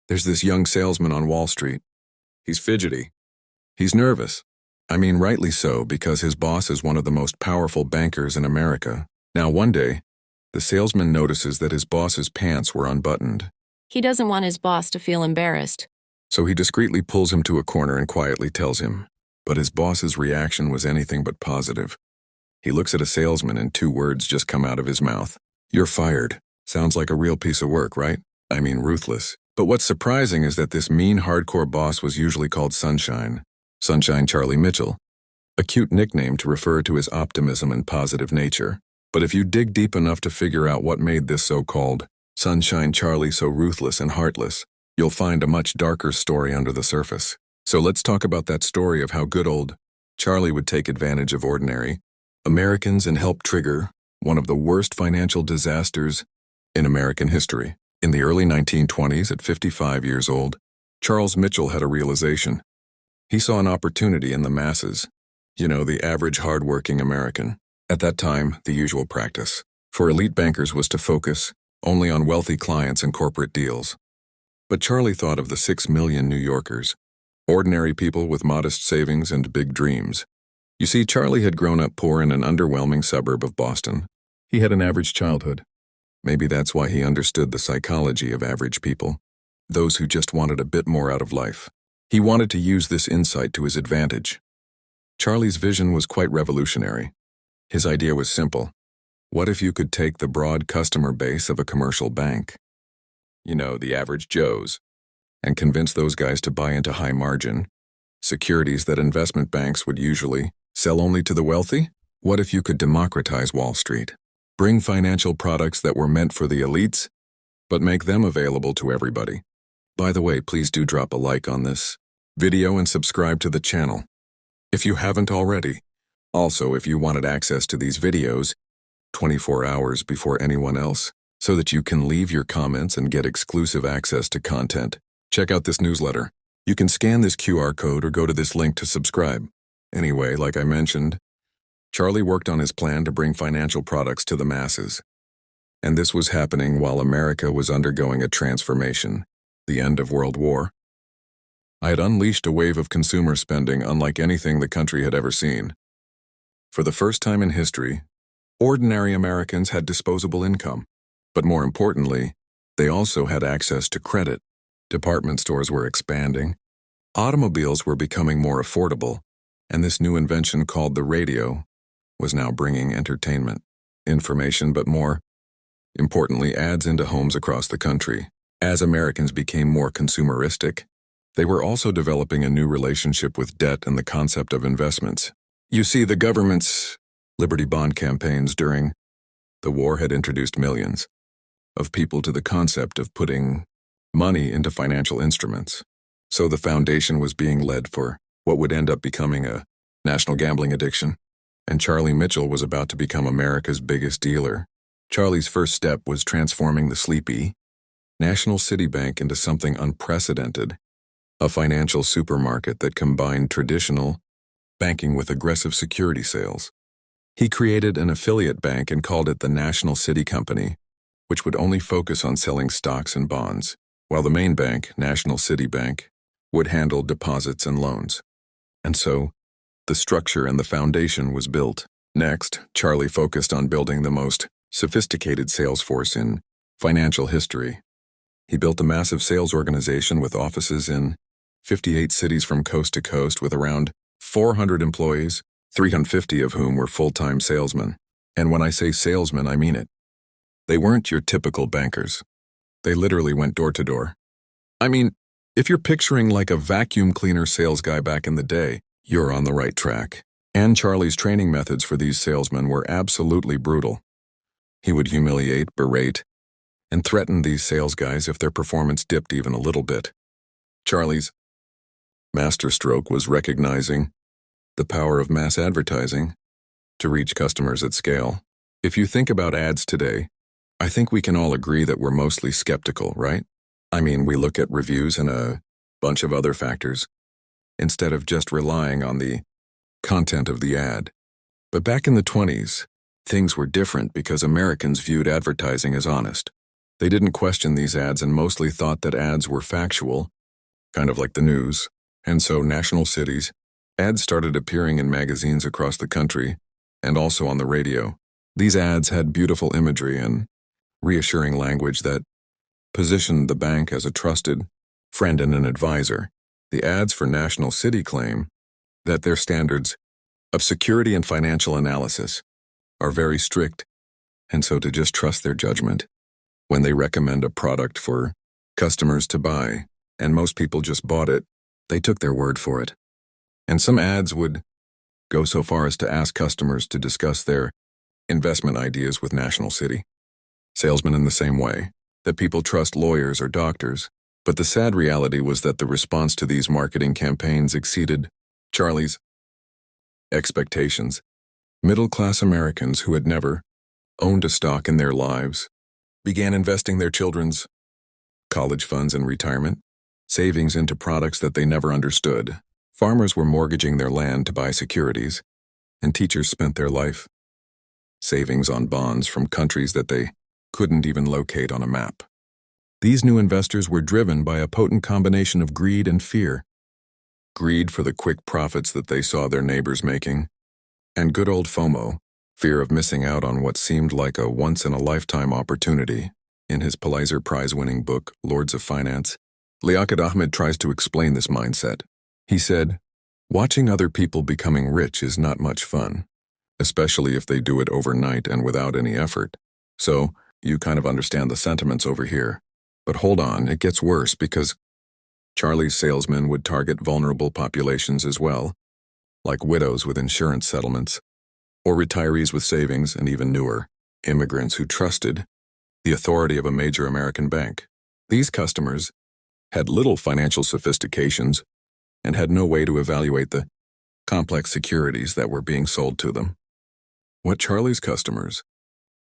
There's this young salesman on Wall Street. He's fidgety. He's nervous. I mean, rightly so, because his boss is one of the most powerful bankers in America. Now, one day, the salesman notices that his boss's pants were unbuttoned. He doesn't want his boss to feel embarrassed. So he discreetly pulls him to a corner and quietly tells him. But his boss's reaction was anything but positive. He looks at a salesman and 2 words just come out of his mouth. "You're fired." Sounds like a real piece of work, right? I mean, ruthless. But what's surprising is that this mean, hardcore boss was usually called Sunshine. Sunshine Charlie Mitchell. A cute nickname to refer to his optimism and positive nature. But if you dig deep enough to figure out what made this so-called Sunshine Charlie so ruthless and heartless, you'll find a much darker story under the surface. So let's talk about that story of how good old Charlie would take advantage of ordinary Americans and help trigger one of the worst financial disasters in American history. In the early 1920s, at 55 years old, Charles Mitchell had a realization. He saw an opportunity in the masses. You know, the average hard-working American. At that time, the usual practice for elite bankers was to focus only on wealthy clients and corporate deals. But Charlie thought of the 6 million New Yorkers, ordinary people with modest savings and big dreams. You see, Charlie had grown up poor in an underwhelming suburb of Boston. He had an average childhood. Maybe that's why he understood the psychology of average people, those who just wanted a bit more out of life. He wanted to use this insight to his advantage. Charlie's vision was quite revolutionary. His idea was simple. What if you could take the broad customer base of a commercial bank, you know, the average Joes, and convince those guys to buy into high-margin securities that investment banks would usually sell only to the wealthy? What if you could democratize Wall Street? Bring financial products that were meant for the elites, but make them available to everybody. By the way, please do drop a like on this video and subscribe to the channel if you haven't already. Also, if you wanted access to these videos 24 hours before anyone else, so that you can leave your comments and get exclusive access to content, check out this newsletter. You can scan this QR code or go to this link to subscribe. Anyway, like I mentioned, Charlie worked on his plan to bring financial products to the masses. And this was happening while America was undergoing a transformation, the end of World War. I had unleashed a wave of consumer spending unlike anything the country had ever seen. For the first time in history, ordinary Americans had disposable income. But more importantly, they also had access to credit. Department stores were expanding. Automobiles were becoming more affordable. And this new invention called the radio was now bringing entertainment, information, but more importantly, ads into homes across the country. As Americans became more consumeristic, they were also developing a new relationship with debt and the concept of investments. You see, the government's Liberty Bond campaigns during the war had introduced millions of people to the concept of putting money into financial instruments. So the foundation was being led for what would end up becoming a national gambling addiction. And Charlie Mitchell was about to become America's biggest dealer. Charlie's first step was transforming the sleepy National City Bank into something unprecedented, a financial supermarket that combined traditional banking with aggressive security sales. He created an affiliate bank and called it the National City Company, which would only focus on selling stocks and bonds, while the main bank, National City Bank, would handle deposits and loans. And so, the structure and the foundation was built. Next, Charlie focused on building the most sophisticated sales force in financial history. He built a massive sales organization with offices in 58 cities from coast to coast with around 400 employees, 350 of whom were full-time salesmen. And when I say salesmen, I mean it. They weren't your typical bankers. They literally went door to door. I mean, if you're picturing like a vacuum cleaner sales guy back in the day, you're on the right track. And Charlie's training methods for these salesmen were absolutely brutal. He would humiliate, berate, and threaten these sales guys if their performance dipped even a little bit. Charlie's masterstroke was recognizing the power of mass advertising to reach customers at scale. If you think about ads today, I think we can all agree that we're mostly skeptical, right? I mean, we look at reviews and a bunch of other factors, instead of just relying on the content of the ad. But back in the 20s, things were different because Americans viewed advertising as honest. They didn't question these ads and mostly thought that ads were factual, kind of like the news. And so national cities, ads started appearing in magazines across the country and also on the radio. These ads had beautiful imagery and reassuring language that positioned the bank as a trusted friend and an advisor. The ads for National City claim that their standards of security and financial analysis are very strict, and so to just trust their judgment when they recommend a product for customers to buy, and most people just bought it, they took their word for it. And some ads would go so far as to ask customers to discuss their investment ideas with National City. Salesmen in the same way, that people trust lawyers or doctors, but the sad reality was that the response to these marketing campaigns exceeded Charlie's expectations. Middle-class Americans who had never owned a stock in their lives began investing their children's college funds and retirement savings into products that they never understood. Farmers were mortgaging their land to buy securities, and teachers spent their life savings on bonds from countries that they couldn't even locate on a map. These new investors were driven by a potent combination of greed and fear. Greed for the quick profits that they saw their neighbors making, and good old FOMO, fear of missing out on what seemed like a once-in-a-lifetime opportunity. In his Pulitzer Prize-winning book, Lords of Finance, Liaquat Ahmed tries to explain this mindset. He said, "Watching other people becoming rich is not much fun, especially if they do it overnight and without any effort. So, you kind of understand the sentiments over here. But hold on, it gets worse because Charlie's salesmen would target vulnerable populations as well, like widows with insurance settlements, or retirees with savings, and even newer, immigrants who trusted the authority of a major American bank. These customers had little financial sophistications and had no way to evaluate the complex securities that were being sold to them. What Charlie's customers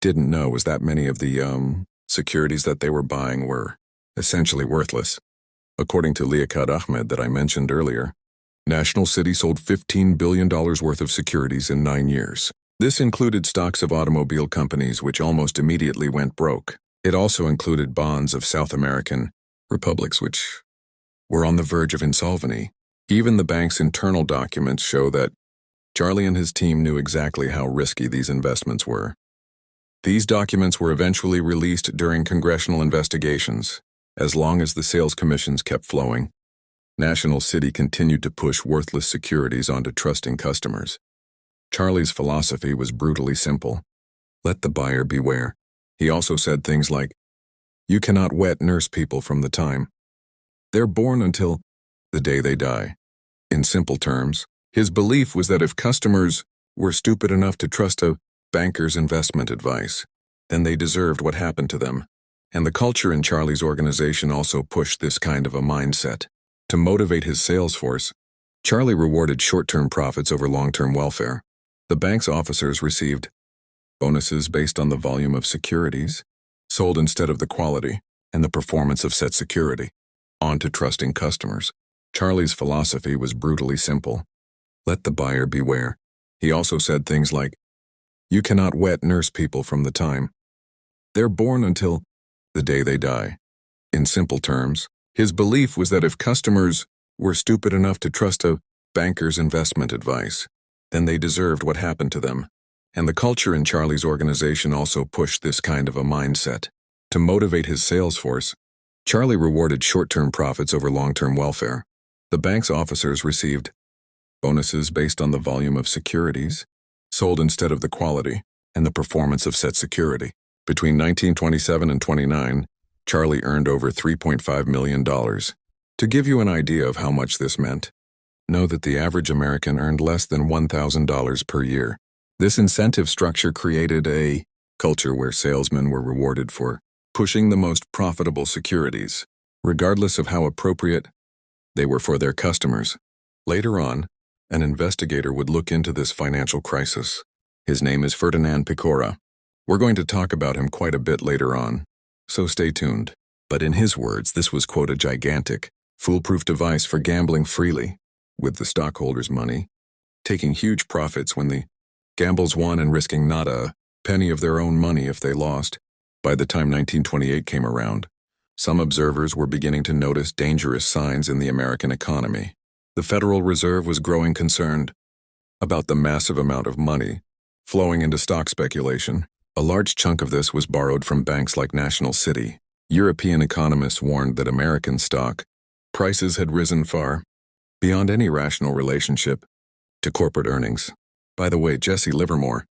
didn't know was that many of the securities that they were buying were essentially worthless. According to Liaquat Ahmed that I mentioned earlier, National City sold $15 billion worth of securities in 9 years. This included stocks of automobile companies which almost immediately went broke. It also included bonds of South American republics which were on the verge of insolvency. Even the bank's internal documents show that Charlie and his team knew exactly how risky these investments were. These documents were eventually released during congressional investigations. As long as the sales commissions kept flowing, National City continued to push worthless securities onto trusting customers. Charlie's philosophy was brutally simple. Let the buyer beware. He also said things like, "You cannot wet nurse people from the time they're born until the day they die." In simple terms, his belief was that if customers were stupid enough to trust a banker's investment advice, then they deserved what happened to them. And the culture in Charlie's organization also pushed this kind of a mindset. To motivate his sales force, Charlie rewarded short-term profits over long-term welfare. The bank's officers received bonuses based on the volume of securities sold instead of the quality and the performance of said security. On to trusting customers. Charlie's philosophy was brutally simple. Let the buyer beware. He also said things like, "You cannot wet nurse people from the time they're born until the day they die." In simple terms, his belief was that if customers were stupid enough to trust a banker's investment advice, then they deserved what happened to them. And the culture in Charlie's organization also pushed this kind of a mindset. To motivate his sales force, Charlie rewarded short-term profits over long-term welfare. The bank's officers received bonuses based on the volume of securities sold instead of the quality and the performance of said security. Between 1927 and 29, Charlie earned over $3.5 million. To give you an idea of how much this meant, know that the average American earned less than $1,000 per year. This incentive structure created a culture where salesmen were rewarded for pushing the most profitable securities, regardless of how appropriate they were for their customers. Later on, an investigator would look into this financial crisis. His name is Ferdinand Picora. We're going to talk about him quite a bit later on, so stay tuned. But in his words, this was, quote, "a gigantic, foolproof device for gambling freely with the stockholders' money, taking huge profits when the gambles won and risking not a penny of their own money if they lost." By the time 1928 came around, some observers were beginning to notice dangerous signs in the American economy. The Federal Reserve was growing concerned about the massive amount of money flowing into stock speculation. A large chunk of this was borrowed from banks like National City. European economists warned that American stock prices had risen far beyond any rational relationship to corporate earnings. By the way, Jesse Livermore,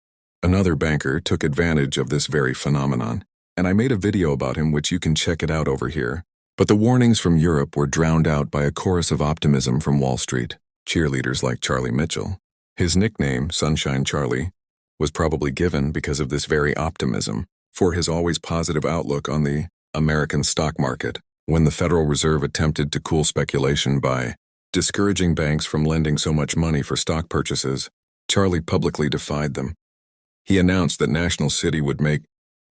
another banker, took advantage of this very phenomenon, and I made a video about him which you can check it out over here. But the warnings from Europe were drowned out by a chorus of optimism from Wall Street, cheerleaders like Charlie Mitchell. His nickname, Sunshine Charlie, was probably given because of this very optimism, for his always positive outlook on the American stock market. When the Federal Reserve attempted to cool speculation by discouraging banks from lending so much money for stock purchases, Charlie publicly defied them. He announced that National City would make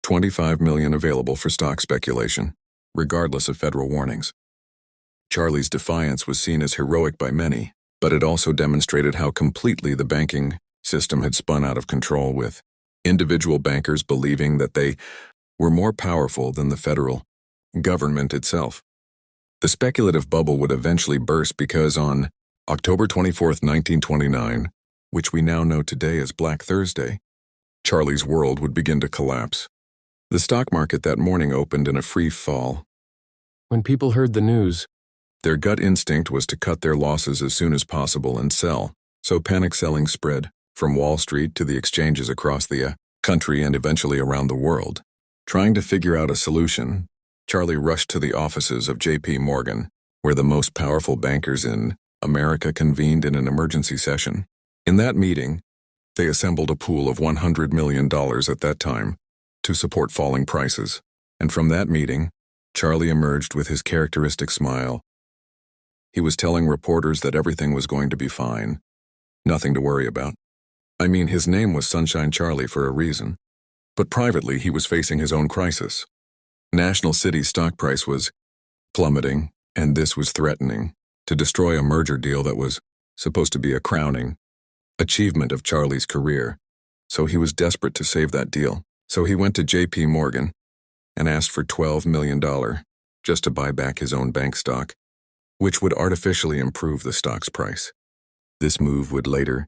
$25 million available for stock speculation, regardless of federal warnings. Charlie's defiance was seen as heroic by many, but it also demonstrated how completely the banking system had spun out of control, with individual bankers believing that they were more powerful than the federal government itself. The speculative bubble would eventually burst because on October 24, 1929, which we now know today as Black Thursday, Charlie's world would begin to collapse. The stock market that morning opened in a free fall. When people heard the news, their gut instinct was to cut their losses as soon as possible and sell, so panic selling spread from Wall Street to the exchanges across the country and eventually around the world. Trying to figure out a solution, Charlie rushed to the offices of J.P. Morgan, where the most powerful bankers in America convened in an emergency session. In that meeting, they assembled a pool of $100 million at that time to support falling prices, and from that meeting, Charlie emerged with his characteristic smile. He was telling reporters that everything was going to be fine, nothing to worry about. I mean, his name was Sunshine Charlie for a reason, but privately he was facing his own crisis. National City's stock price was plummeting, and this was threatening to destroy a merger deal that was supposed to be a crowning achievement of Charlie's career. So he was desperate to save that deal. So he went to J.P. Morgan and asked for $12 million just to buy back his own bank stock, which would artificially improve the stock's price. This move would later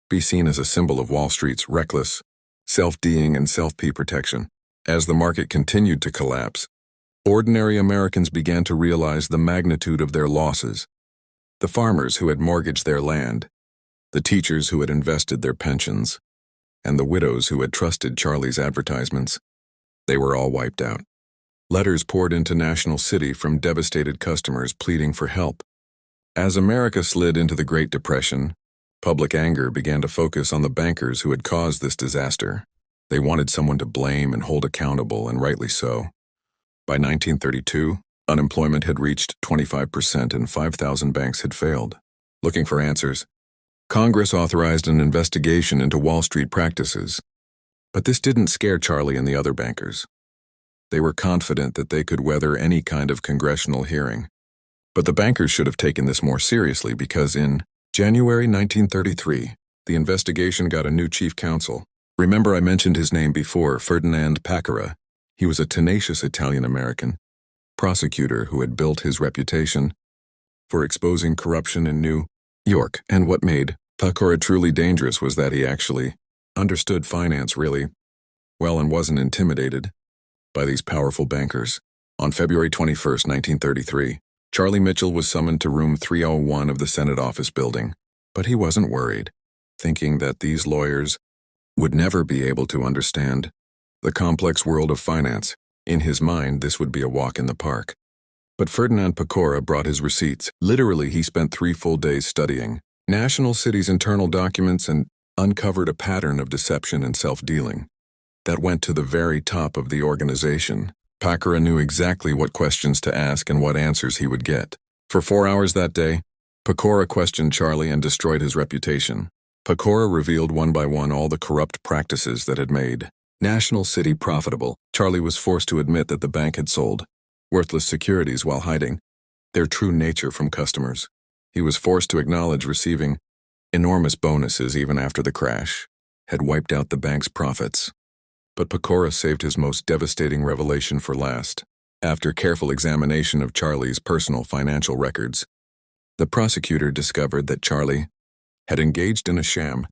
be seen as a symbol of Wall Street's reckless self-deing and self-P protection. As the market continued to collapse, ordinary Americans began to realize the magnitude of their losses. The farmers who had mortgaged their land, the teachers who had invested their pensions, and the widows who had trusted Charlie's advertisements, they were all wiped out. Letters poured into National City from devastated customers pleading for help. As America slid into the Great Depression, public anger began to focus on the bankers who had caused this disaster. They wanted someone to blame and hold accountable, and rightly so. By 1932, unemployment had reached 25% and 5,000 banks had failed. Looking for answers, Congress authorized an investigation into Wall Street practices. But this didn't scare Charlie and the other bankers. They were confident that they could weather any kind of congressional hearing. But the bankers should have taken this more seriously, because in January 1933, the investigation got a new chief counsel. Remember, I mentioned his name before, Ferdinand Paccara. He was a tenacious Italian-American prosecutor who had built his reputation for exposing corruption in New York. And what made Paccara truly dangerous was that he actually understood finance really well and wasn't intimidated by these powerful bankers. On February 21, 1933, Charlie Mitchell was summoned to room 301 of the Senate office building, but he wasn't worried, thinking that these lawyers would never be able to understand the complex world of finance. In his mind, this would be a walk in the park. But Ferdinand Pacora brought his receipts. Literally, he spent 3 full days studying National City's internal documents and uncovered a pattern of deception and self-dealing that went to the very top of the organization. Pacora knew exactly what questions to ask and what answers he would get. For 4 hours that day, Pacora questioned Charlie and destroyed his reputation. Pacora revealed one by one all the corrupt practices that had made National City profitable. Charlie was forced to admit that the bank had sold worthless securities while hiding their true nature from customers. He was forced to acknowledge receiving enormous bonuses even after the crash had wiped out the bank's profits. But Pecora saved his most devastating revelation for last. After careful examination of Charlie's personal financial records, the prosecutor discovered that Charlie had engaged in a sham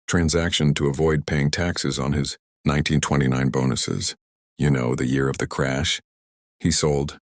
transaction to avoid paying taxes on his 1929 bonuses. You know, the year of the crash. He sold